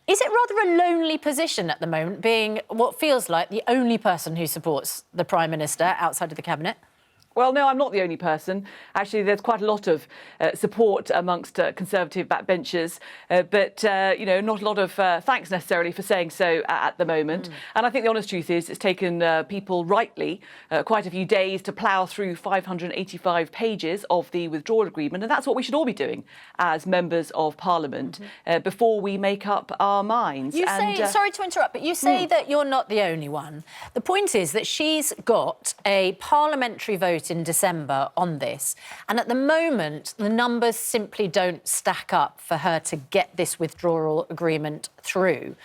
Is it rather a lonely position at the moment, being what feels like the only person who supports the Prime Minister outside of the Cabinet? Well, no, I'm not the only person. Actually, there's quite a lot of support amongst Conservative backbenchers, but, you know, not a lot of thanks necessarily for saying so at the moment. And I think the honest truth is it's taken people rightly quite a few days to plough through 585 pages of the withdrawal agreement, and that's what we should all be doing as members of Parliament before we make up our minds. You say, sorry to interrupt, but you say that you're not the only one. The point is that she's got a parliamentary vote in December on this, and at the moment the numbers simply don't stack up for her to get this withdrawal agreement through.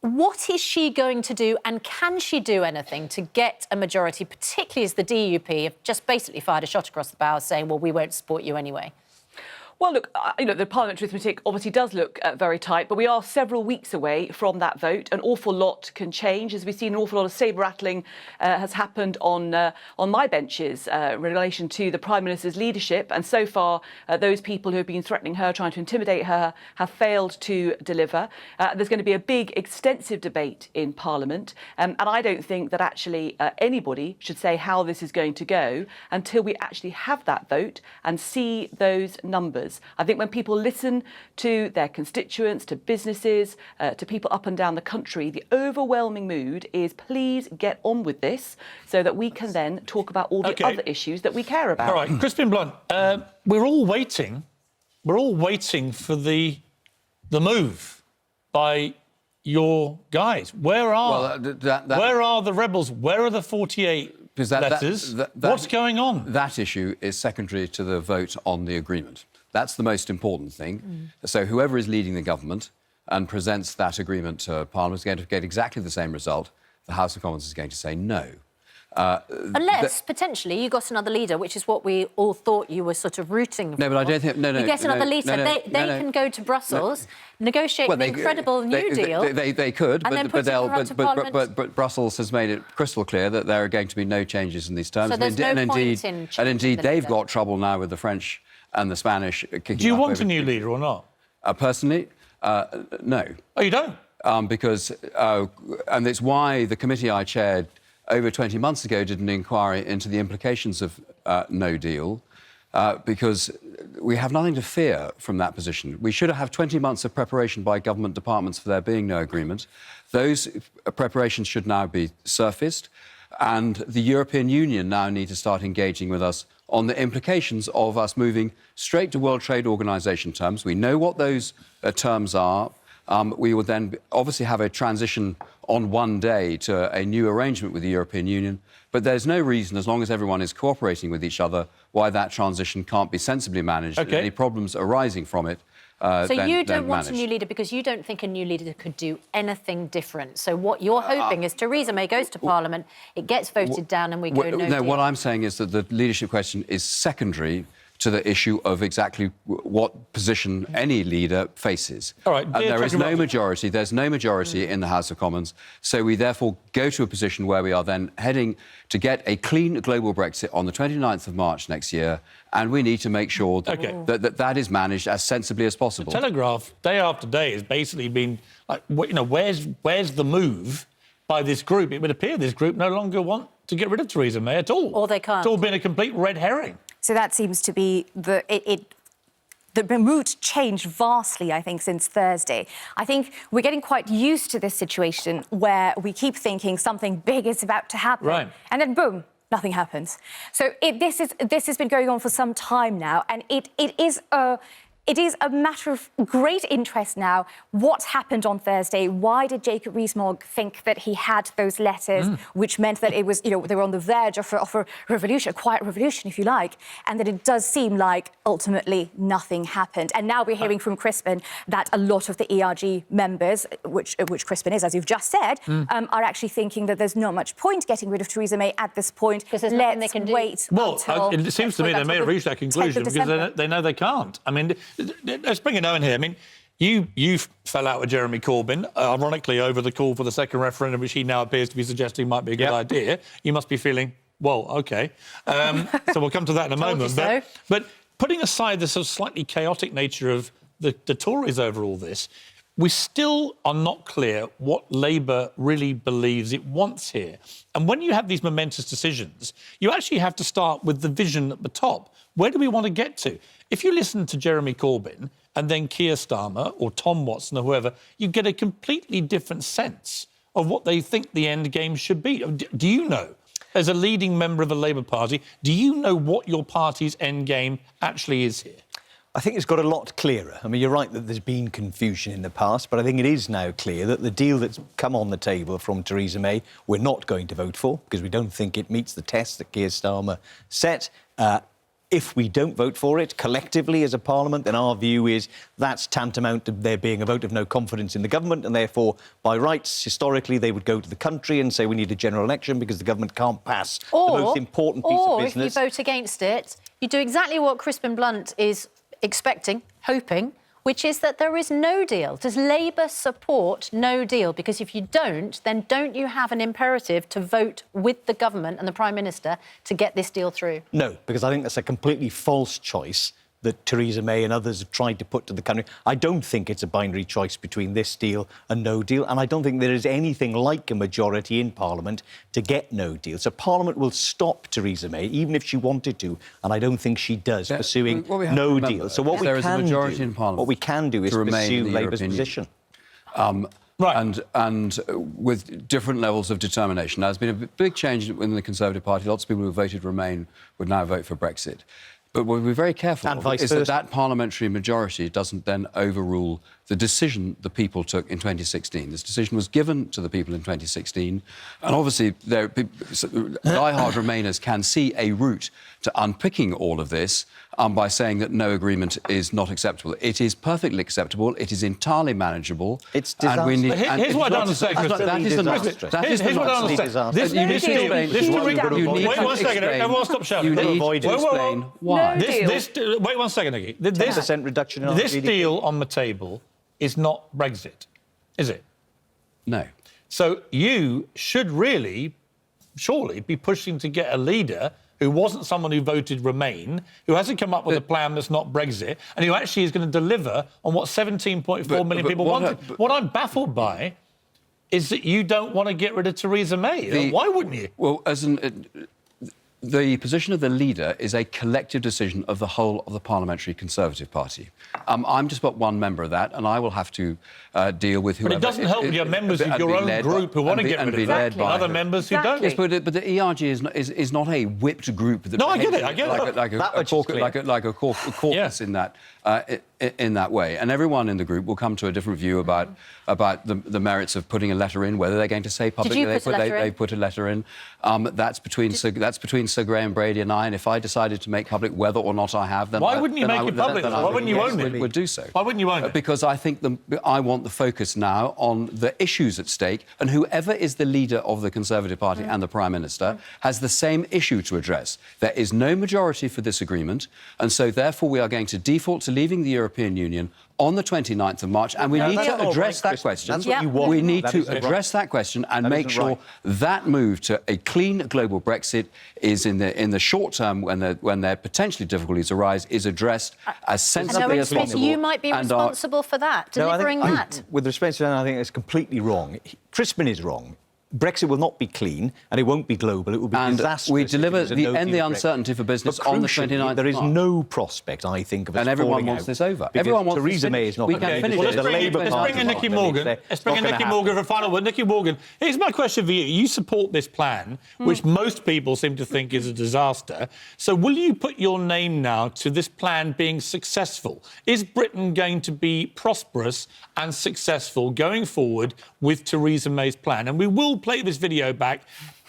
What is she going to do, and can she do anything to get a majority, particularly as the DUP have just basically fired a shot across the bow saying, well, we won't support you anyway? Well, look, you know, the parliamentary arithmetic obviously does look very tight, but we are several weeks away from that vote. An awful lot can change. As we've seen, an awful lot of sabre-rattling has happened on my benches in relation to the Prime Minister's leadership. And so far, those people who have been threatening her, trying to intimidate her, have failed to deliver. There's going to be a big, extensive debate in Parliament. And I don't think that actually anybody should say how this is going to go until we actually have that vote and see those numbers. I think when people listen to their constituents, to businesses, to people up and down the country, the overwhelming mood is please get on with this so that we can then talk about all the other issues that we care about. All right, Crispin Blunt, we're all waiting for the move by your guys. Where are the rebels? Where are the 48 letters? What's going on? That issue is secondary to the vote on the agreement. That's the most important thing. So whoever is leading the government and presents that agreement to Parliament is going to get exactly the same result. The House of Commons is going to say no. Unless, potentially, you got another leader, which is what we all thought you were sort of rooting for. No, but I don't think... No, you get another leader. They can go to Brussels, negotiate an incredible new deal. They could, but Brussels has made it crystal clear that there are going to be no changes in these terms. So there's no point in changing and indeed, the they've leader. got trouble now with the French and the Spanish kicking. Do you want a new leader or not? Personally, no. Oh, you don't? Because... and it's why the committee I chaired over 20 months ago did an inquiry into the implications of no deal, because we have nothing to fear from that position. We should have 20 months of preparation by government departments for there being no agreement. Those preparations should now be surfaced, and the European Union now need to start engaging with us on the implications of us moving straight to World Trade Organization terms. We know what those terms are. We will then obviously have a transition on one day to a new arrangement with the European Union, but there's no reason, as long as everyone is cooperating with each other, why that transition can't be sensibly managed. Okay. Any problems arising from it, So you don't want a new leader because you don't think a new leader could do anything different. So what you're hoping is Theresa May goes to Parliament, it gets voted down and we go no deal. No, what I'm saying is that the leadership question is secondary to the issue of exactly what position any leader faces. All right, there is no majority. There's no majority in the House of Commons. So we therefore go to a position where we are then heading to get a clean global Brexit on the 29th of March next year, and we need to make sure that that is managed as sensibly as possible. The Telegraph, day after day, has basically been like, you know, where's the move by this group? It would appear this group no longer want to get rid of Theresa May at all. Or they can't. It's all been a complete red herring. So that seems to be the mood changed vastly, I think, since Thursday. I think we're getting quite used to this situation where we keep thinking something big is about to happen. Right. And then, boom, nothing happens. So this has been going on for some time now, and it is a matter of great interest now. What happened on Thursday? Why did Jacob Rees-Mogg think that he had those letters, which meant that it was, you know, they were on the verge of a revolution, a quiet revolution, if you like, and that it does seem like ultimately nothing happened. And now we're hearing from Crispin that a lot of the ERG members, which Crispin is, as you've just said, are actually thinking that there's not much point getting rid of Theresa May at this point. Because there's nothing they can do. Wait well, until... it seems to me they may have reached that conclusion because they know they can't. I mean, let's bring in Owen here. I mean, you fell out with Jeremy Corbyn, ironically, over the call for the second referendum, which he now appears to be suggesting might be a good idea. You must be feeling, well, OK. So we'll come to that in a moment. But putting aside the sort of slightly chaotic nature of the Tories over all this, we still are not clear what Labour really believes it wants here. And when you have these momentous decisions, you actually have to start with the vision at the top. Where do we want to get to? If you listen to Jeremy Corbyn and then Keir Starmer or Tom Watson or whoever, you get a completely different sense of what they think the end game should be. Do you know, as a leading member of the Labour Party, do you know what your party's end game actually is here? I think it's got a lot clearer. I mean, you're right that there's been confusion in the past, but I think it is now clear that the deal that's come on the table from Theresa May, we're not going to vote for, because we don't think it meets the test that Keir Starmer set. If we don't vote for it collectively as a parliament, then our view is that's tantamount to there being a vote of no confidence in the government, and therefore, by rights, historically, they would go to the country and say we need a general election because the government can't pass the most important piece of business. Or if you vote against it, you do exactly what Crispin Blunt is expecting, hoping, which is that there is no deal. Does Labour support no deal? Because if you don't, then don't you have an imperative to vote with the government and the Prime Minister to get this deal through? No, because I think that's a completely false choice that Theresa May and others have tried to put to the country. I don't think it's a binary choice between this deal and no deal, and I don't think there is anything like a majority in Parliament to get no deal. So Parliament will stop Theresa May, even if she wanted to, and I don't think she does, pursuing no deal. So what we can do is pursue Labour's position. Right. And with different levels of determination. Now, there's been a big change in the Conservative Party. Lots of people who voted Remain would now vote for Brexit. But we'll be very careful that parliamentary majority doesn't then overrule the decision the people took in 2016. This decision was given to the people in 2016, and obviously die-hard Remainers can see a route to unpicking all of this by saying that no agreement is not acceptable. It is perfectly acceptable. It is entirely manageable. It's disastrous. Here's what I don't understand, Crispin. That is the disaster. Here's what I don't understand. You need to explain. Wait 1 second. Everyone stop shouting. You need to explain why. Wait 1 second, Nicky. 10% reduction in this deal on the table is not Brexit, is it? No. So you should really, surely, be pushing to get a leader who wasn't someone who voted Remain, who hasn't come up with a plan that's not Brexit, and who actually is going to deliver on what 17.4 million people wanted. What I'm baffled by is that you don't want to get rid of Theresa May. Why wouldn't you? Well, the position of the leader is a collective decision of the whole of the Parliamentary Conservative Party. I'm just but one member of that, and I will have to deal with whoever... But it doesn't help with your members of your own group who want to get rid of that, and other members who don't. Yes, but the ERG is not a whipped group that... No, I get it, like a caucus in that way. And everyone in the group will come to a different view about the merits of putting a letter in, whether they're going to say publicly they put a letter in. That's between Sir Graham Brady and I, and if I decided to make public whether or not I have, then... Why wouldn't you make it public? Why wouldn't you own it? Would do so. Why wouldn't you own it? Because I think I want the focus now on the issues at stake, and whoever is the leader of the Conservative Party and the Prime Minister has the same issue to address. There is no majority for this agreement, and so therefore we are going to default to leaving the European Union on the 29th of March, and we need to address that question. That's what you want. We need to address that question and make sure that move to a clean global Brexit is in the short term, when there potentially difficulties arise, is addressed as sensibly as possible. You might be responsible for that, delivering that. With respect to that, I think it's completely wrong. Crispin is wrong. Brexit will not be clean, and it won't be global. It will be disastrous. We deliver end the uncertainty for business on the 29th. There is no prospect, I think, of it. And everyone wants this over. Everyone wants Theresa May is not going to finish it. Let's bring in Nicky Morgan. Let's bring in Nicky Morgan for a final word. Nicky Morgan, here's my question for you. You support this plan, which most people seem to think is a disaster. So will you put your name now to this plan being successful? Is Britain going to be prosperous and successful going forward with Theresa May's plan? And we will play this video back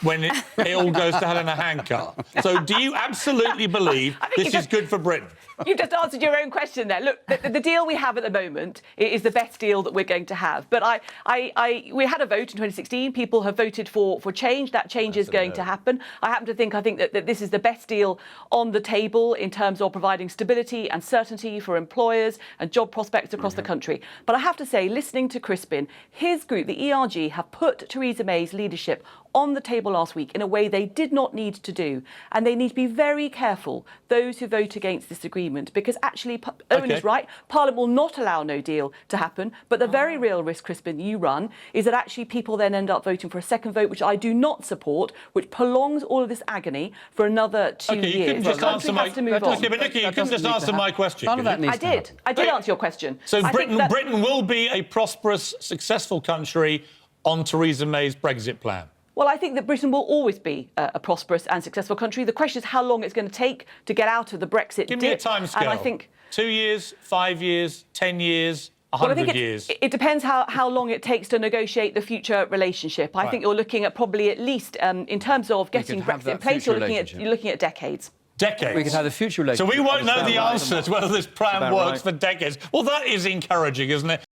when it all goes to hell in a handcart. So do you absolutely believe this is good for Britain? You've just answered your own question there. Look, the deal we have at the moment is the best deal that we're going to have. But we had a vote in 2016. People have voted for change. That change is going to happen. I think that this is the best deal on the table in terms of providing stability and certainty for employers and job prospects across the country. But I have to say, listening to Crispin, his group, the ERG, have put Theresa May's leadership on the table last week in a way they did not need to do. And they need to be very careful, those who vote against this agreement, because actually, Owen is right, Parliament will not allow no deal to happen. But the very real risk, Crispin, you run is that actually people then end up voting for a second vote, which I do not support, which prolongs all of this agony for another 2 years. You couldn't just answer my question. Okay, but Nicky, you couldn't just answer my question. None of that needs to happen. I did answer your question. So Britain will be a prosperous, successful country on Theresa May's Brexit plan? Well, I think that Britain will always be a prosperous and successful country. The question is how long it's going to take to get out of the Brexit dip. Give me a timescale. And I think 2 years, 5 years, 10 years, 100 years. It depends how long it takes to negotiate the future relationship. I think you're looking at probably at least, in terms of getting Brexit in place, you're looking at decades. Decades. We could have the future relationship. So we won't know the answer to whether this plan works for decades. Well, that is encouraging, isn't it?